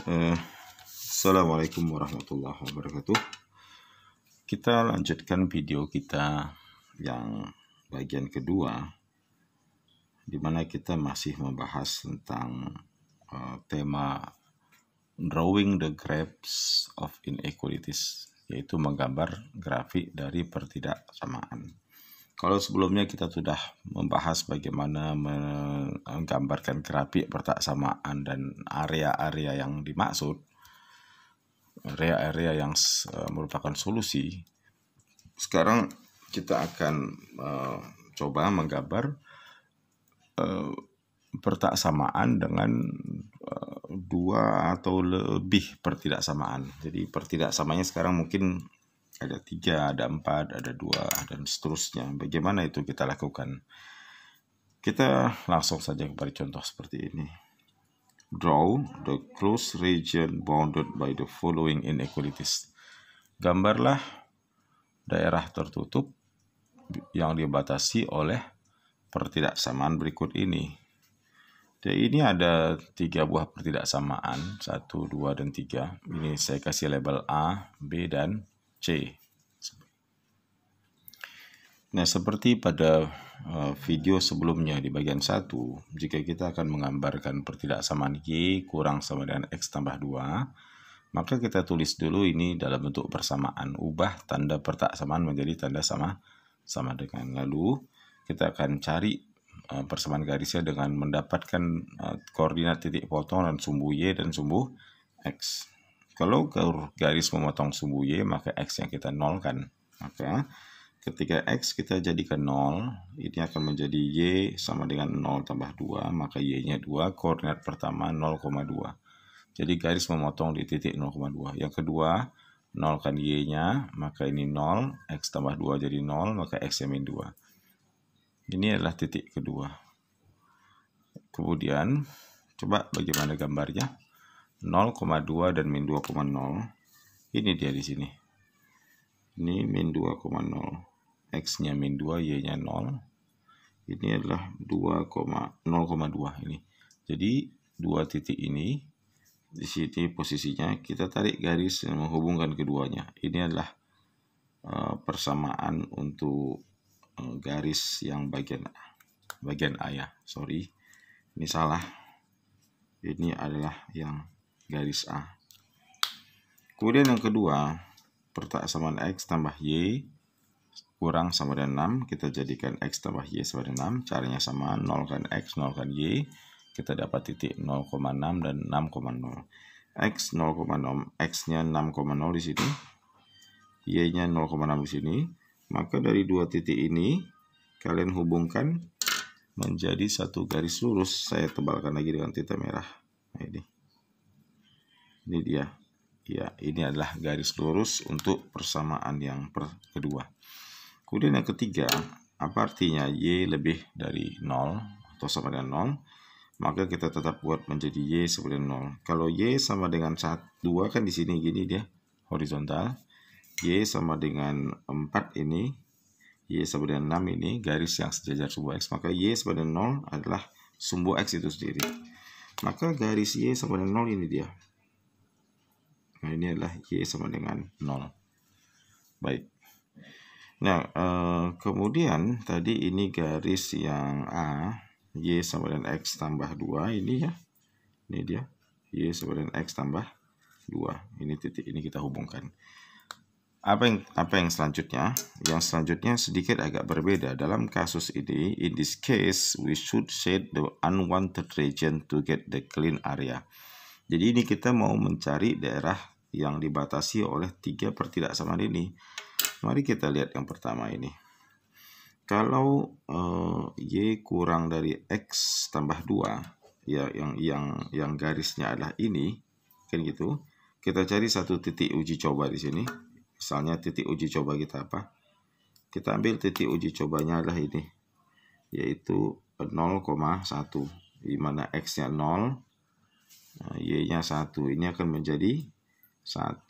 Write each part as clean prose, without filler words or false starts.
Assalamualaikum warahmatullahi wabarakatuh. Kita lanjutkan video kita yang bagian kedua, di mana kita masih membahas tentang tema drawing the graphs of inequalities, yaitu menggambar grafik dari pertidaksamaan. Kalau sebelumnya kita sudah membahas bagaimana menggambarkan grafik pertidaksamaan dan area-area yang dimaksud, area-area yang merupakan solusi. Sekarang kita akan coba menggambar pertidaksamaan dengan dua atau lebih pertidaksamaan. Jadi pertidaksamaannya sekarang mungkin ada 3, ada 4, ada 2, dan seterusnya. Bagaimana itu kita lakukan? Kita langsung saja kepada contoh seperti ini. Draw the closed region bounded by the following inequalities. Gambarlah daerah tertutup yang dibatasi oleh pertidaksamaan berikut ini. Jadi ini ada 3 buah pertidaksamaan, 1, 2, dan 3. Ini saya kasih label A, B, dan C. Nah, seperti pada video sebelumnya di bagian 1, jika kita akan menggambarkan pertidaksamaan Y kurang sama dengan X tambah 2, maka kita tulis dulu ini dalam bentuk persamaan. Ubah tanda pertidaksamaan menjadi tanda sama dengan. Lalu kita akan cari persamaan garisnya dengan mendapatkan koordinat titik potong dan sumbu Y dan sumbu X. Kalau garis memotong sumbu Y, maka X yang kita nolkan. Maka ketika X kita jadikan 0, ini akan menjadi Y sama dengan 0 tambah 2, maka Y-nya 2, koordinat pertama 0,2. Jadi garis memotong di titik 0,2. Yang kedua, nolkan Y-nya, maka ini 0, X tambah 2 jadi 0, maka X-nya min 2. Ini adalah titik kedua. Kemudian, coba bagaimana gambarnya. 0,2 dan min 2,0. Ini dia di sini. Ini min 2,0. X-nya min 2, Y-nya 0. Ini adalah 0,2 ini. Jadi, dua titik ini, di sini posisinya, kita tarik garis yang menghubungkan keduanya. Ini adalah persamaan untuk garis yang bagian A ya. Sorry, ini salah. Ini adalah yang garis A. Kemudian yang kedua, pertidaksamaan X tambah Y kurang sama dengan 6, kita jadikan X tambah Y sama dengan 6. Caranya sama, nolkan X, nolkan Y. Kita dapat titik 0,6 dan 6,0. X 0,6, X-nya 6,0 di sini. Y-nya 0,6 di sini. Maka dari dua titik ini, kalian hubungkan menjadi satu garis lurus. Saya tebalkan lagi dengan tinta merah. Nah, ini dia. Ya, ini adalah garis lurus untuk persamaan yang kedua. Kemudian yang ketiga, apa artinya Y lebih dari 0 atau sama dengan 0? Maka kita tetap buat menjadi Y sama dengan 0. Kalau Y sama dengan 2 kan di sini gini dia, horizontal. Y sama dengan 4 ini, Y sama dengan 6 ini, garis yang sejajar sumbu X. Maka Y sama dengan 0 adalah sumbu X itu sendiri. Maka garis Y sama dengan 0 ini dia. Nah, ini adalah Y sama dengan 0. Baik. Nah, kemudian tadi ini garis yang A, Y sama dengan X tambah 2 ini ya. Ini dia, Y sama dengan X tambah 2. Ini titik ini kita hubungkan. Apa yang selanjutnya? Yang selanjutnya sedikit agak berbeda. Dalam kasus ini, in this case, we should shade the unwanted region to get the clean area. Jadi ini kita mau mencari daerah yang dibatasi oleh 3 pertidaksamaan ini. Mari kita lihat yang pertama ini. Kalau Y kurang dari X tambah 2, ya yang garisnya adalah ini, kan gitu. Kita cari satu titik uji coba di sini. Misalnya titik uji coba kita apa? Kita ambil titik uji cobanya adalah ini, yaitu 0,1, di mana X-nya 0, Y-nya 1. Ini akan menjadi 1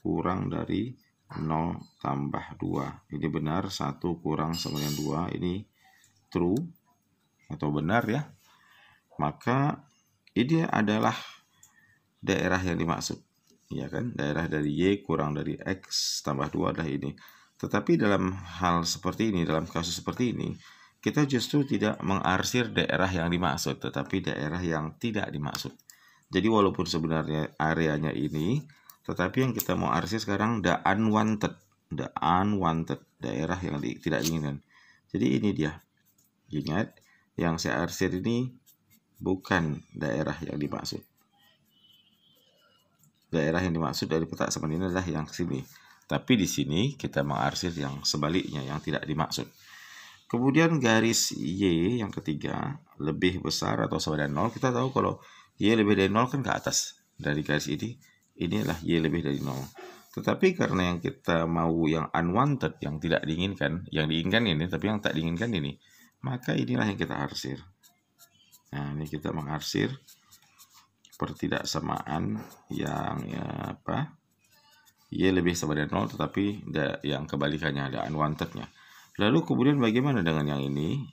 kurang dari 0 tambah 2. Ini benar, 1 kurang sama dengan 2. Ini true atau benar ya. Maka ini adalah daerah yang dimaksud. Ya kan, daerah dari Y kurang dari X tambah 2 adalah ini. Tetapi dalam hal seperti ini, dalam kasus seperti ini, kita justru tidak mengarsir daerah yang dimaksud, tetapi daerah yang tidak dimaksud. Jadi walaupun sebenarnya areanya ini, tetapi yang kita mau arsir sekarang the unwanted, daerah yang tidak diinginkan. Jadi ini dia. Ingat, yang saya arsir ini bukan daerah yang dimaksud. Daerah yang dimaksud dari peta sama ini adalah yang sini. Tapi di sini kita mengarsir yang sebaliknya, yang tidak dimaksud. Kemudian garis Y yang ketiga lebih besar atau sama dengan 0. Kita tahu kalau Y lebih dari 0 kan ke atas. Dari garis ini, inilah Y lebih dari 0. Tetapi karena yang kita mau yang unwanted, yang tidak diinginkan, yang diinginkan ini, tapi yang tak diinginkan ini, maka inilah yang kita arsir. Nah, ini kita mengarsir pertidaksamaan yang Y lebih sama dengan 0, tetapi yang kebalikannya ada unwantednya. Lalu kemudian bagaimana dengan yang ini?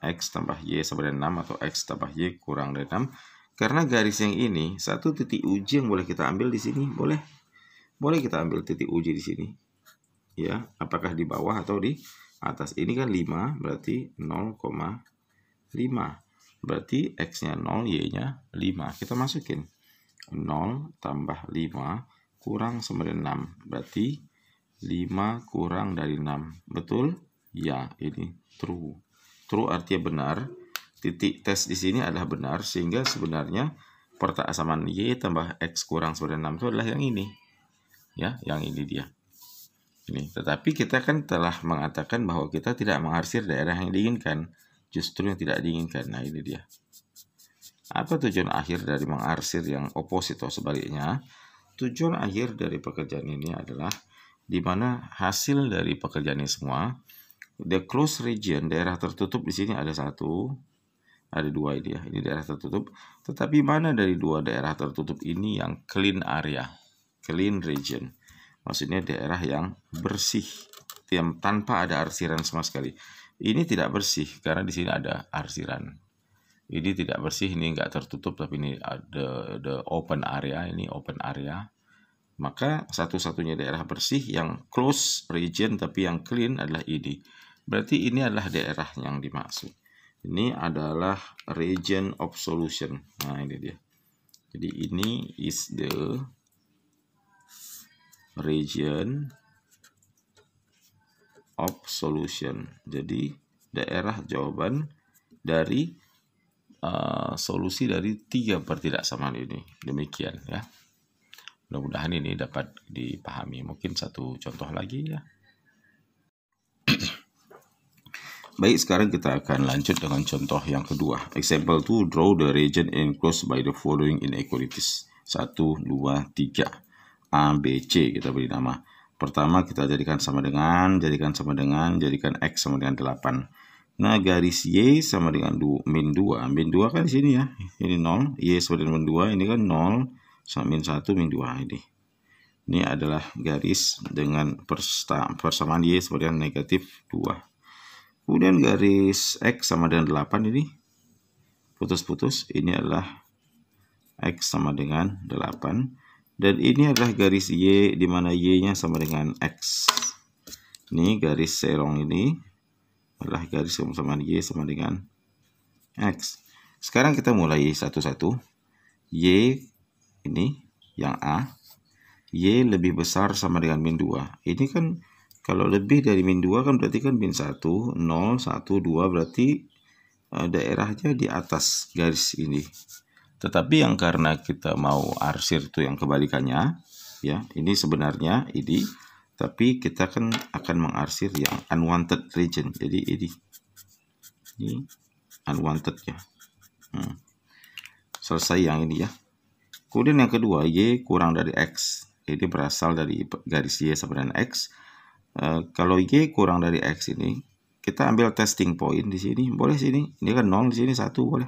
X tambah Y sama dengan 6 atau X tambah Y kurang dari 6. Karena garis yang ini, satu titik uji yang boleh kita ambil di sini, boleh kita ambil titik uji di sini. Ya, apakah di bawah atau di atas? Ini kan 5, berarti 0,5. Berarti X-nya 0, Y-nya 5. Kita masukin 0 tambah 5 kurang sama dengan 6. Berarti 5 kurang dari 6. Betul? Ya, ini true. True artinya benar. Titik tes di sini adalah benar, sehingga sebenarnya pertaksamaan Y tambah X kurang sama dengan 6 itu adalah yang ini. Ya, yang ini dia. Ini. Tetapi kita kan telah mengatakan bahwa kita tidak mengarsir daerah yang diinginkan. Justru yang tidak diinginkan. Nah, ini dia. Apa tujuan akhir dari mengarsir yang opposite atau sebaliknya? Tujuan akhir dari pekerjaan ini adalah di mana hasil dari pekerjaan ini semua, the closed region, daerah tertutup di sini ada 1, ada 2 ini ya. Ini daerah tertutup. Tetapi mana dari 2 daerah tertutup ini yang clean area, clean region? Maksudnya daerah yang bersih, tanpa ada arsiran sama sekali. Ini tidak bersih karena di sini ada arsiran. Ini tidak bersih, ini enggak tertutup, tapi ini ada the open area, ini open area. Maka satu-satunya daerah bersih yang close region tapi yang clean adalah ini. Berarti ini adalah daerah yang dimaksud. Ini adalah region of solution. Nah, ini dia. Jadi ini is the region of solution. Jadi daerah jawaban dari solusi dari 3 pertidaksamaan ini. Demikian ya. Mudah-mudahan ini dapat dipahami. Mungkin satu contoh lagi ya. Baik, sekarang kita akan lanjut dengan contoh yang kedua. Example 2, draw the region enclosed by the following inequalities. 1, 2, 3. A, B, C kita beri nama. Pertama kita jadikan sama dengan, jadikan X sama dengan 8. Nah, garis Y sama dengan min 2. Min 2 kan di sini ya. Ini 0, Y sama dengan min 2, ini kan 0 sama min 1, min 2 ini. Ini adalah garis dengan persamaan Y sama dengan negatif 2. Kemudian garis X sama dengan 8 ini putus-putus. Ini adalah X sama dengan 8. Dan ini adalah garis Y, di mana Y-nya sama dengan X. Ini garis serong ini adalah garis kesamaan Y sama dengan X. Sekarang kita mulai satu-satu. Y ini yang A. Y lebih besar sama dengan min 2. Ini kan kalau lebih dari min 2 kan berarti kan min 1, 0, 1, 2 berarti daerahnya di atas garis ini. Tetapi yang karena kita mau arsir itu yang kebalikannya, ya ini sebenarnya ini, tapi kita kan akan mengarsir yang unwanted region. Jadi ini unwanted ya. Selesai yang ini ya. Kemudian yang kedua, Y kurang dari X. Ini berasal dari garis Y sama dengan X. Kalau Y kurang dari X ini, kita ambil testing point di sini. Boleh sini, ini kan 0, di sini 1 boleh.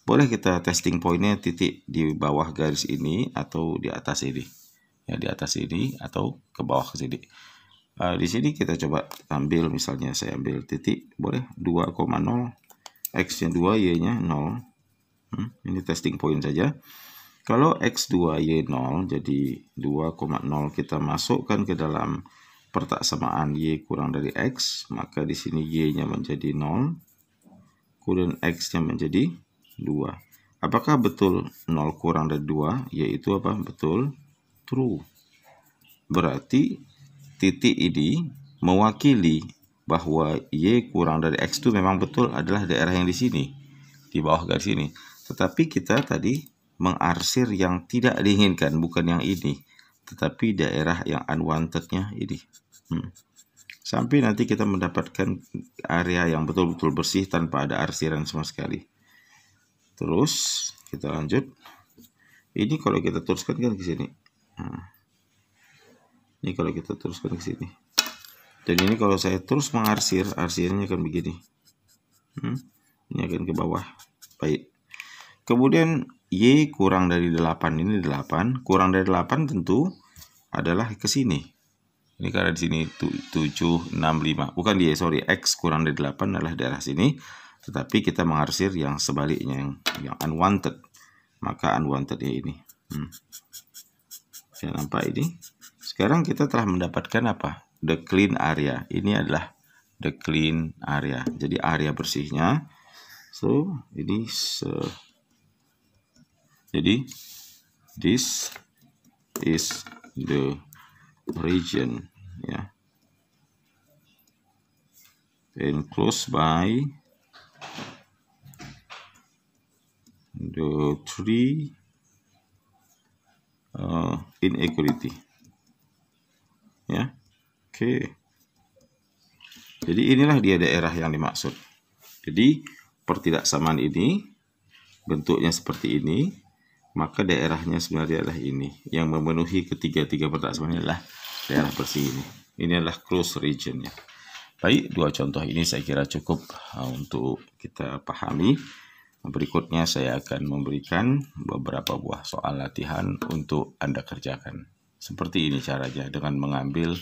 Boleh kita testing pointnya titik di bawah garis ini atau di atas ini. Ya, di atas ini atau ke bawah ke sini. Di sini kita coba ambil, misalnya saya ambil titik, boleh 2,0. X-nya 2, Y-nya 0. Ini testing point saja. Kalau X2 Y0, jadi 2,0 kita masukkan ke dalam persamaan Y kurang dari X, maka di sini Y-nya menjadi 0, kemudian X-nya menjadi 2. Apakah betul 0 kurang dari 2? Yaitu apa? Betul, true. Berarti titik ini mewakili bahwa Y kurang dari X itu memang betul adalah daerah yang di sini, di bawah garis ini. Tetapi kita tadi mengarsir yang tidak diinginkan, bukan yang ini, tetapi daerah yang unwanted-nya ini. Sampai nanti kita mendapatkan area yang betul-betul bersih tanpa ada arsiran sama sekali. Terus kita lanjut. Ini kalau kita teruskan kan ke sini. Ini kalau kita teruskan ke sini. Dan ini kalau saya terus mengarsir, arsirnya akan begini. Ini akan ke bawah. Baik. Kemudian Y kurang dari 8, ini 8. Kurang dari 8 tentu adalah ke sini. Ini karena di sini 7, 6, 5. Bukan Y, sorry. X kurang dari 8 adalah daerah sini. Tetapi kita mengarsir yang sebaliknya, yang unwanted. Maka unwanted ya ini. Saya nampak ini. Sekarang kita telah mendapatkan apa? The clean area. Ini adalah the clean area. Jadi area bersihnya. So, ini jadi this is the region, ya. Enclosed by the three inequality, ya. Oke. Jadi inilah dia daerah yang dimaksud. Jadi pertidaksamaan ini bentuknya seperti ini, maka daerahnya sebenarnya adalah ini. Yang memenuhi ketiga-tiga pertidaksamaan adalah daerah bersih ini. Ini adalah closed region, ya. Baik, dua contoh ini saya kira cukup untuk kita pahami. Berikutnya saya akan memberikan beberapa buah soal latihan untuk Anda kerjakan. Seperti ini caranya, dengan mengambil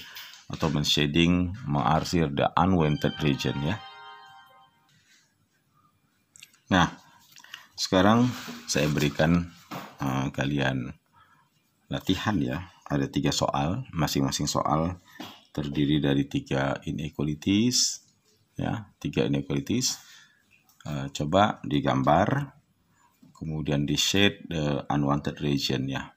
atau men-shading, mengarsir the unwanted region, ya. Nah, sekarang saya berikan kalian latihan, ya. Ada 3 soal, masing-masing soal terdiri dari 3 inequalities, ya, 3 inequalities. Coba digambar, kemudian di shade the unwanted region, ya.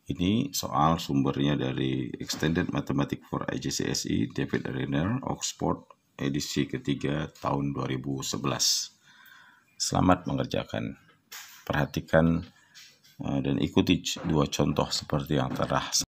Ini soal sumbernya dari Extended Mathematics for IGCSE, David Renner, Oxford, edisi ketiga tahun 2011. Selamat mengerjakan. Perhatikan dan ikuti 2 contoh seperti yang telah